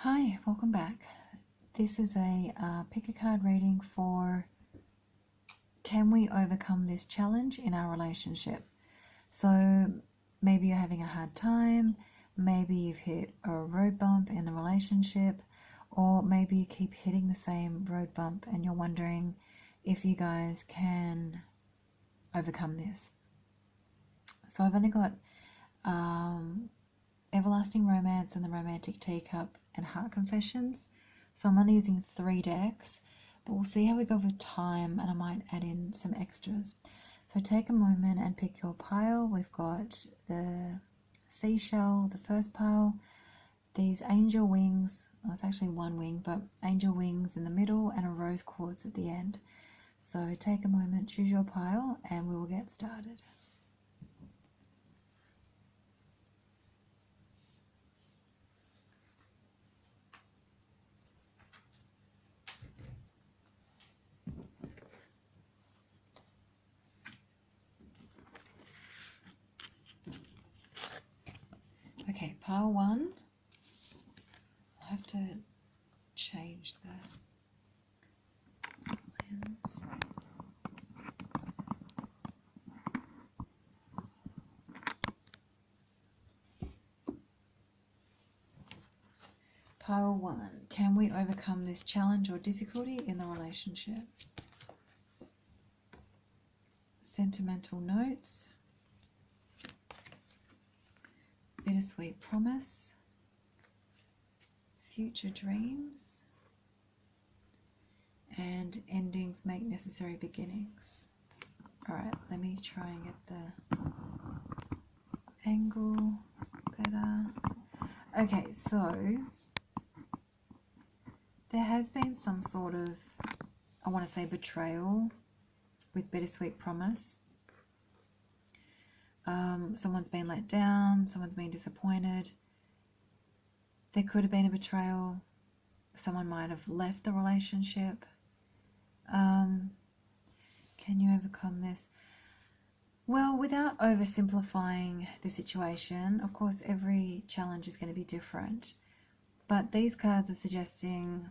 Hi, welcome back. This is a pick a card reading for can we overcome this challenge in our relationship? So maybe you're having a hard time, maybe you've hit a road bump in the relationship, or maybe you keep hitting the same road bump and you're wondering if you guys can overcome this. So I've only got Everlasting Romance and the Romantic Teacup and Heart Confessions. So I'm only using 3 decks, but we'll see how we go with time, and I might add in some extras. So take a moment and pick your pile. We've got the seashell, the first pile, these angel wings, well, it's actually one wing, but angel wings in the middle and a rose quartz at the end. So take a moment, choose your pile, and we will get started. Okay, pile 1. I'll have to change the lens. Pile 1. Can we overcome this challenge or difficulty in the relationship? Sentimental notes. Bittersweet promise. Future dreams. And endings make necessary beginnings. Alright, let me try and get the angle better. Okay, so there has been some sort of, I want to say, betrayal with bittersweet promise. Someone's been let down, someone's been disappointed. There could have been a betrayal. Someone might have left the relationship. Can you overcome this? Well, without oversimplifying the situation, of course, every challenge is going to be different. But these cards are suggesting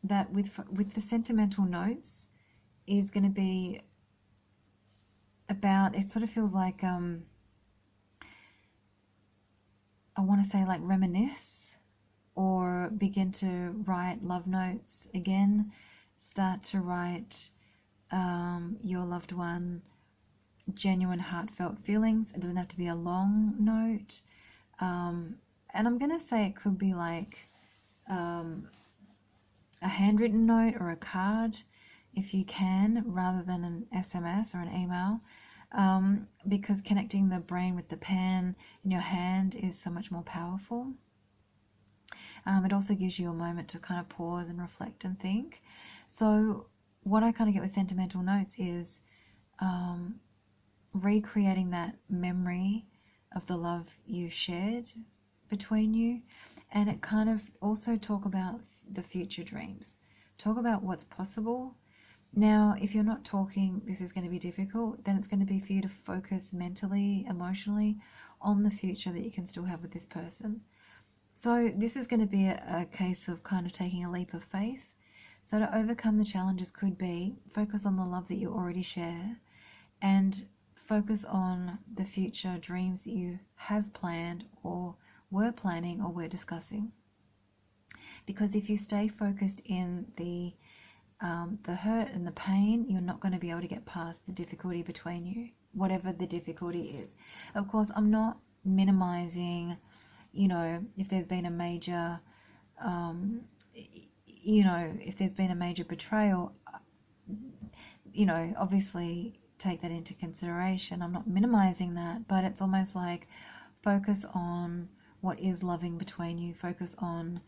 that with the sentimental notes is going to be about, it sort of feels like, I want to say like reminisce or begin to write love notes again, start to write your loved one genuine heartfelt feelings. It doesn't have to be a long note. And I'm going to say it could be like a handwritten note or a card if you can, rather than an SMS or an email, because connecting the brain with the pen in your hand is so much more powerful. It also gives you a moment to kind of pause and reflect and think. So what I kind of get with sentimental notes is recreating that memory of the love you shared between you, and it kind of also talk about the future dreams, talk about what's possible. Now, if you're not talking, this is going to be difficult, then it's going to be for you to focus mentally, emotionally on the future that you can still have with this person. So this is going to be a case of kind of taking a leap of faith. So to overcome the challenges could be focus on the love that you already share and focus on the future dreams that you have planned or were planning or were discussing. Because if you stay focused in the hurt and the pain, you're not going to be able to get past the difficulty between you, whatever the difficulty is. Of course, I'm not minimizing, if there's been a major, if there's been a major betrayal, obviously take that into consideration. I'm not minimizing that, but it's almost like focus on what is loving between you, focus on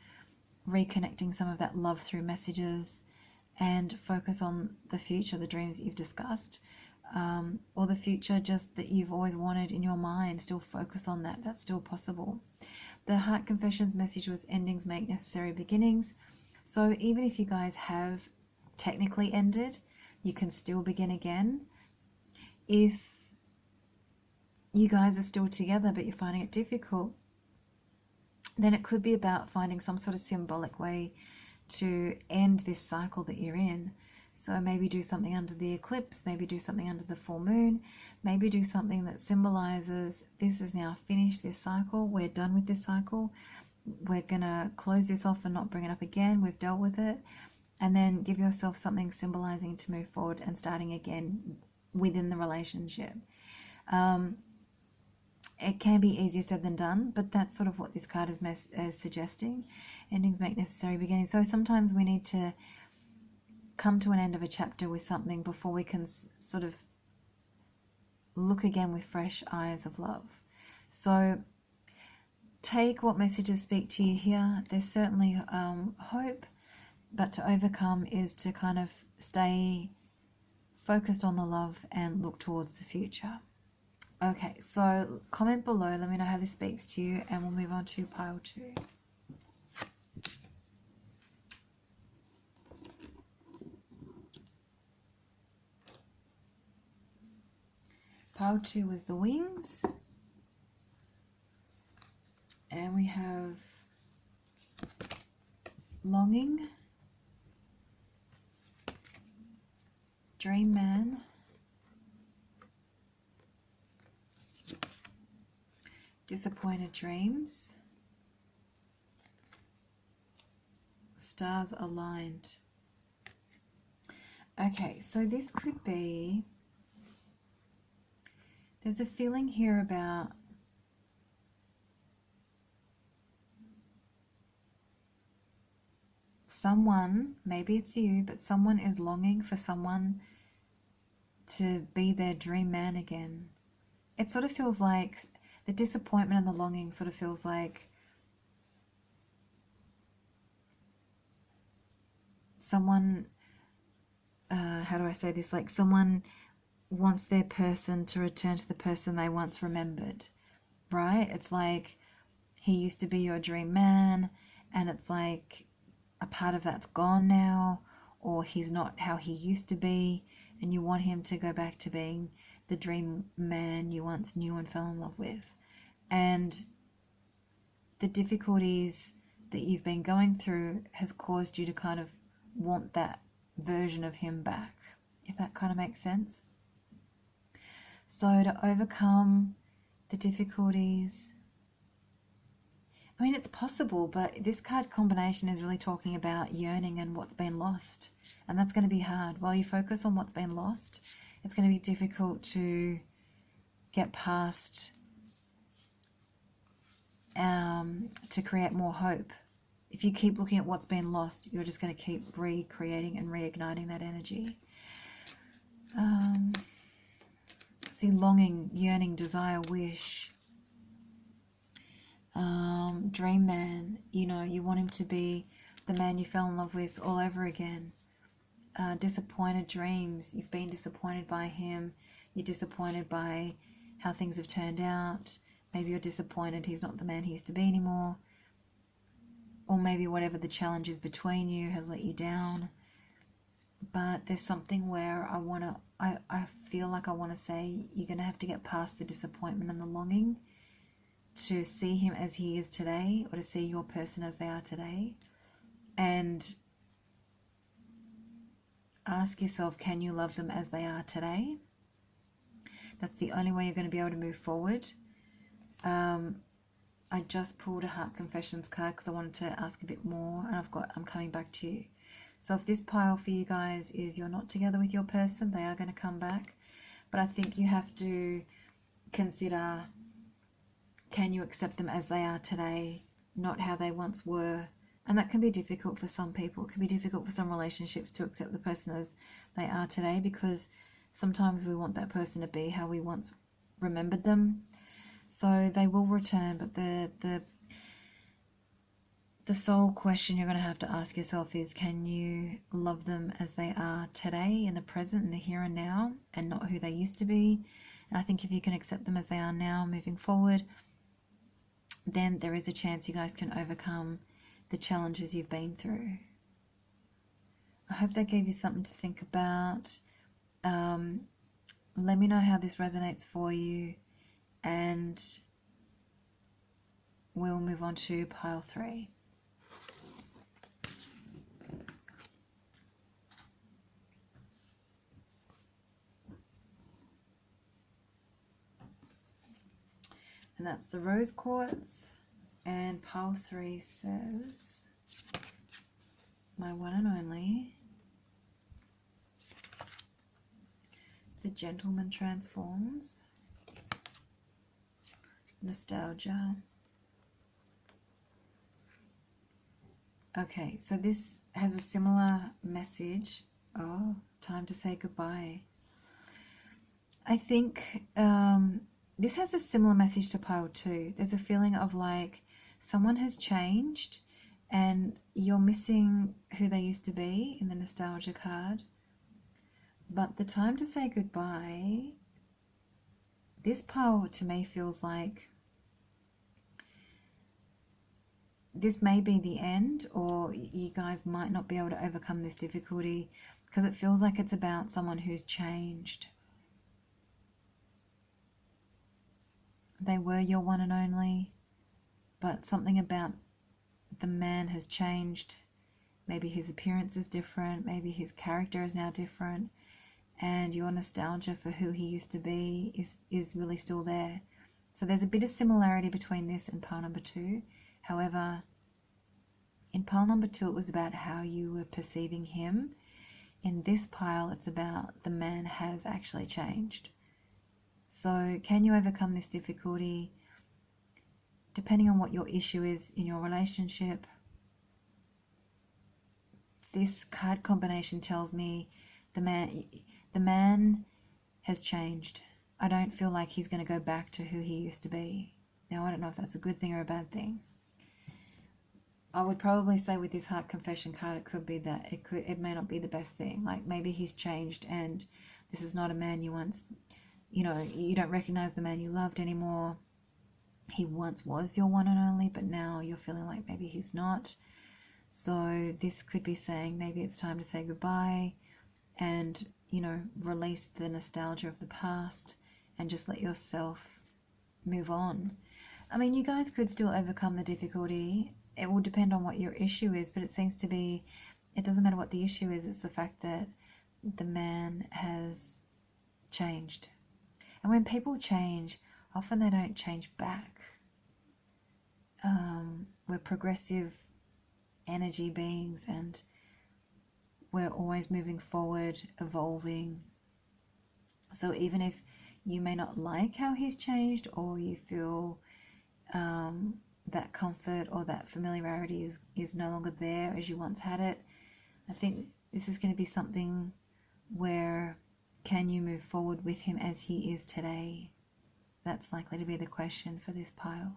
reconnecting some of that love through messages, and focus on the future, the dreams that you've discussed, or the future just that you've always wanted in your mind. Still focus on that. That's still possible. The Heart Confessions message was endings make necessary beginnings. So even if you guys have technically ended, you can still begin again. If you guys are still together but you're finding it difficult, then it could be about finding some sort of symbolic way to end this cycle that you're in. So maybe do something under the eclipse, maybe do something under the full moon, maybe do something that symbolizes this is now finished, this cycle, we're done with this cycle, we're going to close this off and not bring it up again, we've dealt with it. And then give yourself something symbolizing to move forward and starting again within the relationship. It can be easier said than done, but that's sort of what this card is suggesting. Endings make necessary beginnings. So sometimes we need to come to an end of a chapter with something before we can sort of look again with fresh eyes of love. So take what messages speak to you here. There's certainly hope, but to overcome is to kind of stay focused on the love and look towards the future. Okay, so comment below, let me know how this speaks to you, and we'll move on to pile 2. Pile 2 was the wings, and we have longing, dream man, disappointed dreams, stars aligned. Okay, so this could be, there's a feeling here about someone, maybe it's you, but someone is longing for someone to be their dream man again. It sort of feels like the disappointment and the longing sort of feels like someone, how do I say this? Like someone wants their person to return to the person they once remembered, right? It's like he used to be your dream man, and it's like a part of that's gone now, or he's not how he used to be, and you want him to go back to being the dream man you once knew and fell in love with. And the difficulties that you've been going through has caused you to kind of want that version of him back, if that kind of makes sense. So to overcome the difficulties, I mean, it's possible, but this card combination is really talking about yearning and what's been lost. And that's going to be hard. While you focus on what's been lost, it's going to be difficult to get past, to create more hope. If you keep looking at what's been lost, you're just going to keep recreating and reigniting that energy. See, longing, yearning, desire, wish. Dream man, you know, you want him to be the man you fell in love with all over again. Disappointed dreams, you've been disappointed by him, you're disappointed by how things have turned out, maybe you're disappointed he's not the man he used to be anymore, or maybe whatever the challenge is between you has let you down. But there's something where I feel like I want to say you're going to have to get past the disappointment and the longing to see him as he is today, or to see your person as they are today, and ask yourself, can you love them as they are today? That's the only way you're going to be able to move forward. I just pulled a Heart Confessions card because I wanted to ask a bit more, and I'm coming back to you. So if this pile for you guys is you're not together with your person, they are going to come back. But I think you have to consider, can you accept them as they are today, not how they once were? And that can be difficult for some people. It can be difficult for some relationships to accept the person as they are today, because sometimes we want that person to be how we once remembered them. So they will return, but the sole question you're going to have to ask yourself is, can you love them as they are today, in the present, in the here and now, and not who they used to be? And I think if you can accept them as they are now, moving forward, then there is a chance you guys can overcome the challenges you've been through. I hope that gave you something to think about. Let me know how this resonates for you, and we'll move on to pile 3. And that's the rose quartz. And pile 3 says, my one and only, the gentleman transforms, nostalgia. Okay, so this has a similar message. Oh, time to say goodbye. I think this has a similar message to pile 2. There's a feeling of like someone has changed and you're missing who they used to be in the nostalgia card. But the time to say goodbye, this pile to me feels like this may be the end, or you guys might not be able to overcome this difficulty because it feels like it's about someone who's changed. They were your one and only, but something about the man has changed. Maybe his appearance is different, maybe his character is now different, and your nostalgia for who he used to be is really still there. So there's a bit of similarity between this and pile number 2. However, in pile number 2 it was about how you were perceiving him. In this pile it's about the man has actually changed. So can you overcome this difficulty? Depending on what your issue is in your relationship, this card combination tells me the man has changed. I don't feel like he's going to go back to who he used to be. Now, I don't know if that's a good thing or a bad thing. I would probably say with this heart confession card, it could be that it may not be the best thing. Like maybe he's changed and this is not a man you once, you don't recognize the man you loved anymore. He once was your one and only, but now you're feeling like maybe he's not. So this could be saying maybe it's time to say goodbye and, release the nostalgia of the past and just let yourself move on. I mean, you guys could still overcome the difficulty. It will depend on what your issue is, but it seems to be, it doesn't matter what the issue is, it's the fact that the man has changed. And when people change, often they don't change back. We're progressive energy beings and we're always moving forward, evolving. So even if you may not like how he's changed, or you feel that comfort or that familiarity is no longer there as you once had it, I think this is going to be something where can you move forward with him as he is today? That's likely to be the question for this pile.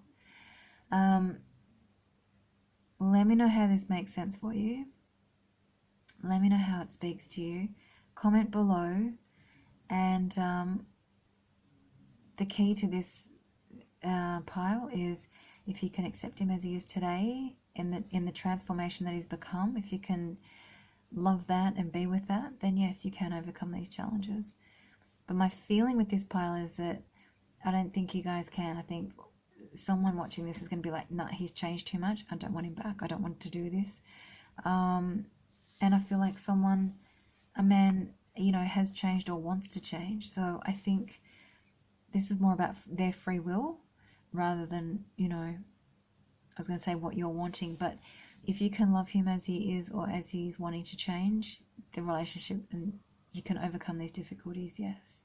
Let me know how this makes sense for you. Let me know how it speaks to you. Comment below. And the key to this pile is if you can accept him as he is today, in the transformation that he's become, if you can love that and be with that, then yes, you can overcome these challenges. But my feeling with this pile is that I don't think you guys can. I think someone watching this is going to be like, nah, he's changed too much. I don't want him back. I don't want to do this. And I feel like a man, has changed or wants to change. So I think this is more about their free will rather than, I was going to say what you're wanting. But if you can love him as he is or as he's wanting to change the relationship, and you can overcome these difficulties, yes.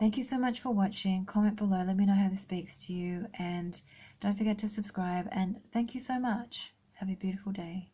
Thank you so much for watching. Comment below. Let me know how this speaks to you. And don't forget to subscribe. And thank you so much. Have a beautiful day.